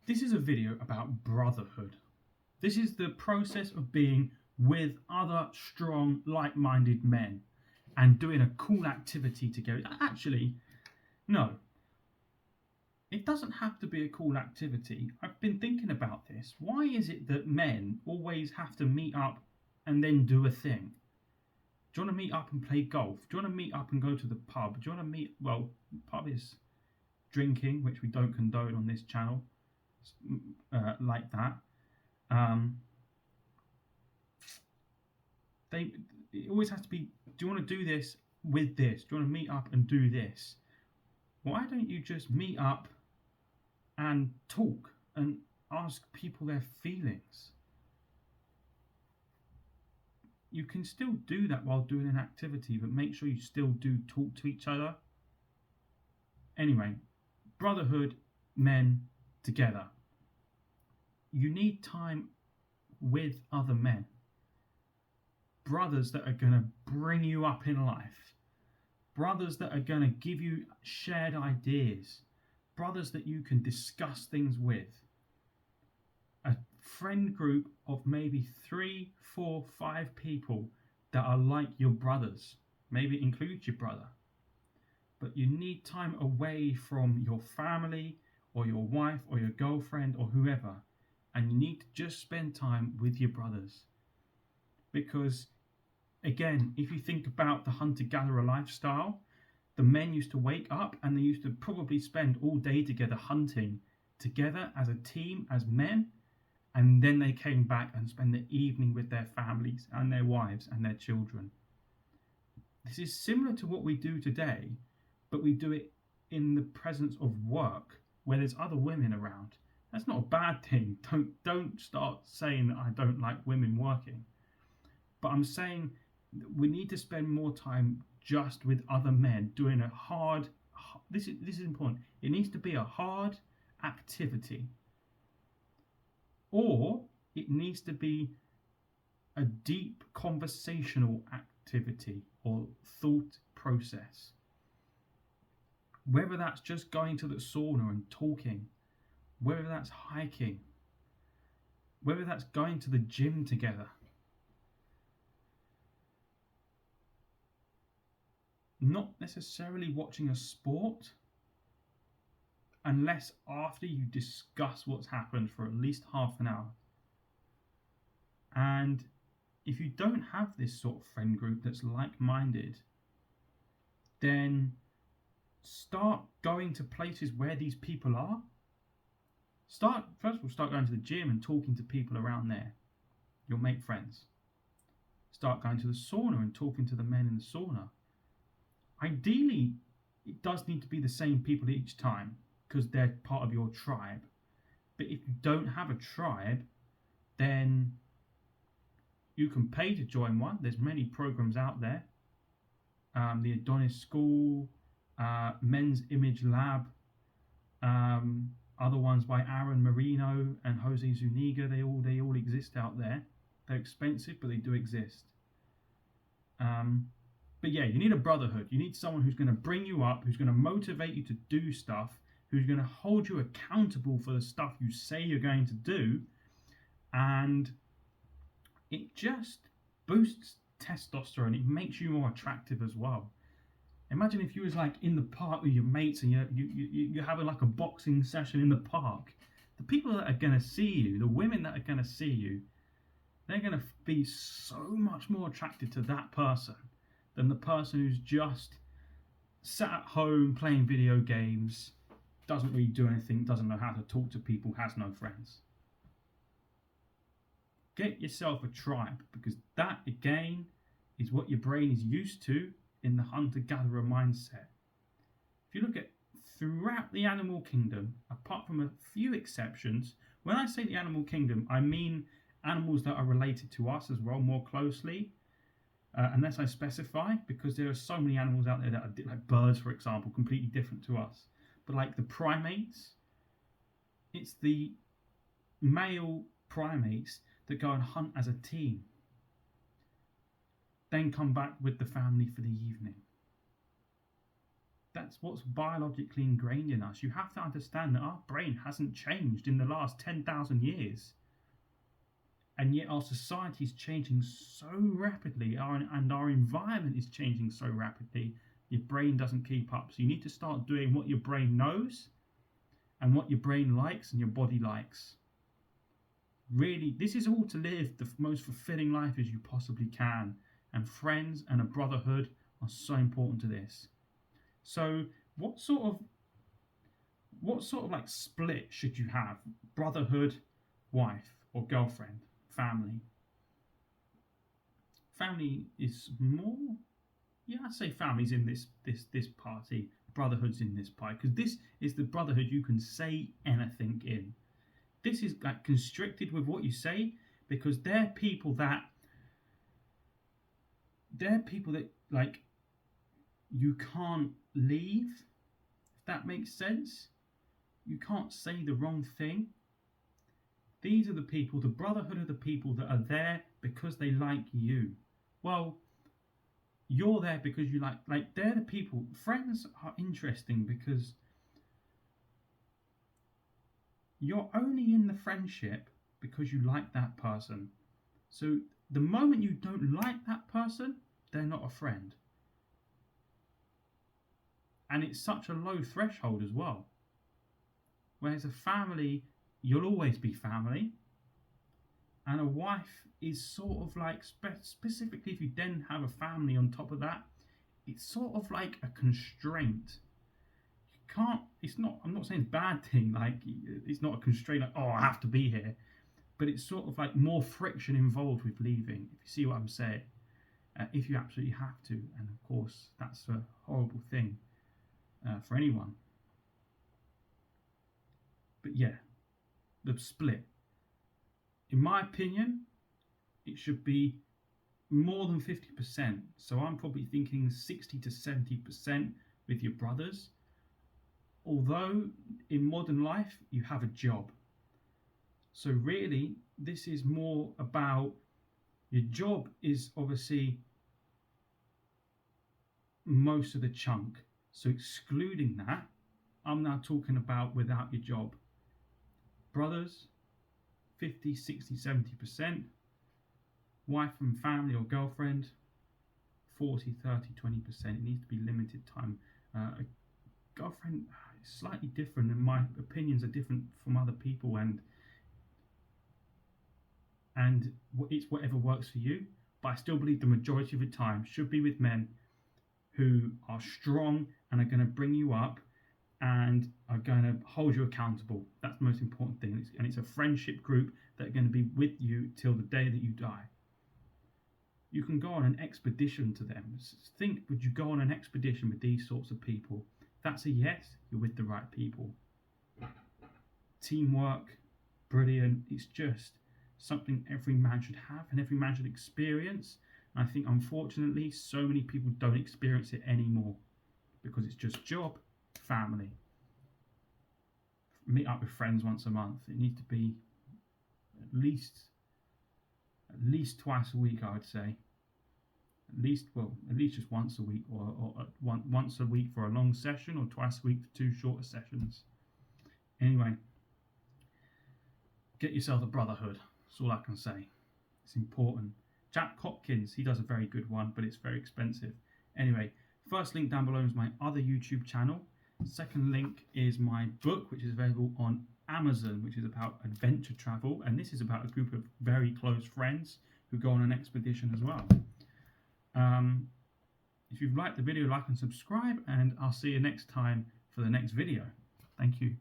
This is a video about brotherhood. This is the process of being with other strong, like-minded men and doing a cool activity together. Actually, no, it doesn't have to be a cool activity. I've been thinking about this. Why is it that men always have to meet up and then do a thing? Do you want to meet up and play golf? Do you want to meet up and go to the pub? Do you want to meet, well, pub is drinking, which we don't condone on this channel, like that. It always has to be, do you want to do this with this? Do you want to meet up and do this? Why don't you just meet up and talk and ask people their feelings? You can still do that while doing an activity, but make sure you still do talk to each other. Anyway, brotherhood, men together. You need time with other men. Brothers that are going to bring you up in life. Brothers that are going to give you shared ideas. Brothers that you can discuss things with. A friend group of maybe 3, 4, 5 people that are like your brothers. Maybe it includes your brother. But you need time away from your family or your wife or your girlfriend or whoever. And you need to just spend time with your brothers. Because, again, if you think about the hunter-gatherer lifestyle, the men used to wake up and they used to probably spend all day together hunting together as a team, as men. And then they came back and spent the evening with their families and their wives and their children. This is similar to what we do today, but we do it in the presence of work where there's other women around. That's not a bad thing. Don't start saying that I don't like women working. But I'm saying we need to spend more time just with other men doing a hard, this is important. It needs to be a hard activity. Or it needs to be a deep conversational activity or thought process. Whether that's just going to the sauna and talking, whether that's hiking, whether that's going to the gym together. Not necessarily watching a sport, unless after you discuss what's happened for at least half an hour. And if you don't have this sort of friend group that's like-minded, then start going to places where these people are. First of all, start going to the gym and talking to people around there. You'll make friends. Start going to the sauna and talking to the men in the sauna. Ideally, it does need to be the same people each time because they're part of your tribe. But if you don't have a tribe, then you can pay to join one. There's many programs out there. The Adonis School, Men's Image Lab, other ones by Aaron Marino and Jose Zuniga. They all exist out there. They're expensive, but they do exist. But yeah, you need a brotherhood. You need someone who's going to bring you up, who's going to motivate you to do stuff, who's going to hold you accountable for the stuff you say you're going to do. And it just boosts testosterone. It makes you more attractive as well. Imagine if you was like in the park with your mates and you're having like a boxing session in the park. The people that are going to see you, the women that are going to see you, they're going to be so much more attracted to that person than the person who's just sat at home playing video games, doesn't really do anything, doesn't know how to talk to people, has no friends. Get yourself a tribe, because that, again, is what your brain is used to in the hunter-gatherer mindset. If you look at throughout the animal kingdom, apart from a few exceptions, when I say the animal kingdom, I mean animals that are related to us as well more closely, unless I specify, because there are so many animals out there that are like birds, for example, completely different to us. But like the primates, it's the male primates that go and hunt as a team, then come back with the family for the evening. That's what's biologically ingrained in us. You have to understand that our brain hasn't changed in the last 10,000 years. And yet our society is changing so rapidly, and our environment is changing so rapidly, your brain doesn't keep up. So you need to start doing what your brain knows and what your brain likes and your body likes. Really, this is all to live the most fulfilling life as you possibly can. And friends and a brotherhood are so important to this. So what sort of like split should you have? Brotherhood, wife or girlfriend, family? Family is more, yeah, I'd say family's in this party, brotherhood's in this party, because this is the brotherhood you can say anything in. This is like constricted with what you say, because they're people that like you can't leave, if that makes sense. You can't say the wrong thing. These are the people, the brotherhood are the people that are there because they like you. Well, you're there because you like they're the people. Friends are interesting because you're only in the friendship because you like that person. So the moment you don't like that person, they're not a friend. And it's such a low threshold as well. Whereas a family, you'll always be family. And a wife is sort of like, specifically if you then have a family on top of that, it's sort of like a constraint. You can't, it's not, I'm not saying it's a bad thing, like it's not a constraint, like, oh, I have to be here. But it's sort of like more friction involved with leaving, if you see what I'm saying. If you absolutely have to. And of course, that's a horrible thing for anyone. But yeah, the split. In my opinion, it should be more than 50%. So I'm probably thinking 60 to 70% with your brothers. Although in modern life, you have a job. So really, this is more about your job is obviously most of the chunk. So excluding that, I'm now talking about without your job. Brothers, 50, 60, 70%. Wife and family or girlfriend, 40, 30, 20%. It needs to be limited time. A girlfriend is slightly different, and my opinions are different from other people, and it's whatever works for you. But I still believe the majority of the time should be with men who are strong and are going to bring you up and are going to hold you accountable. That's the most important thing. And it's a friendship group that are going to be with you till the day that you die. You can go on an expedition to them. Think, would you go on an expedition with these sorts of people? If that's a yes, you're with the right people. Teamwork, brilliant. It's just something every man should have and every man should experience. And I think, unfortunately, so many people don't experience it anymore because it's just job, family. Meet up with friends once a month. It needs to be at least twice a week, I would say. At least just once a week, or once a week for a long session, or twice a week for 2 shorter sessions. Anyway, get yourself a brotherhood. That's all I can say. It's important. Jack Hopkins, he does a very good one, but it's very expensive. Anyway, first link down below is my other YouTube channel. Second link is my book, which is available on Amazon, which is about adventure travel, and this is about a group of very close friends who go on an expedition as well. If you've liked the video, like and subscribe, and I'll see you next time for the next video. Thank you.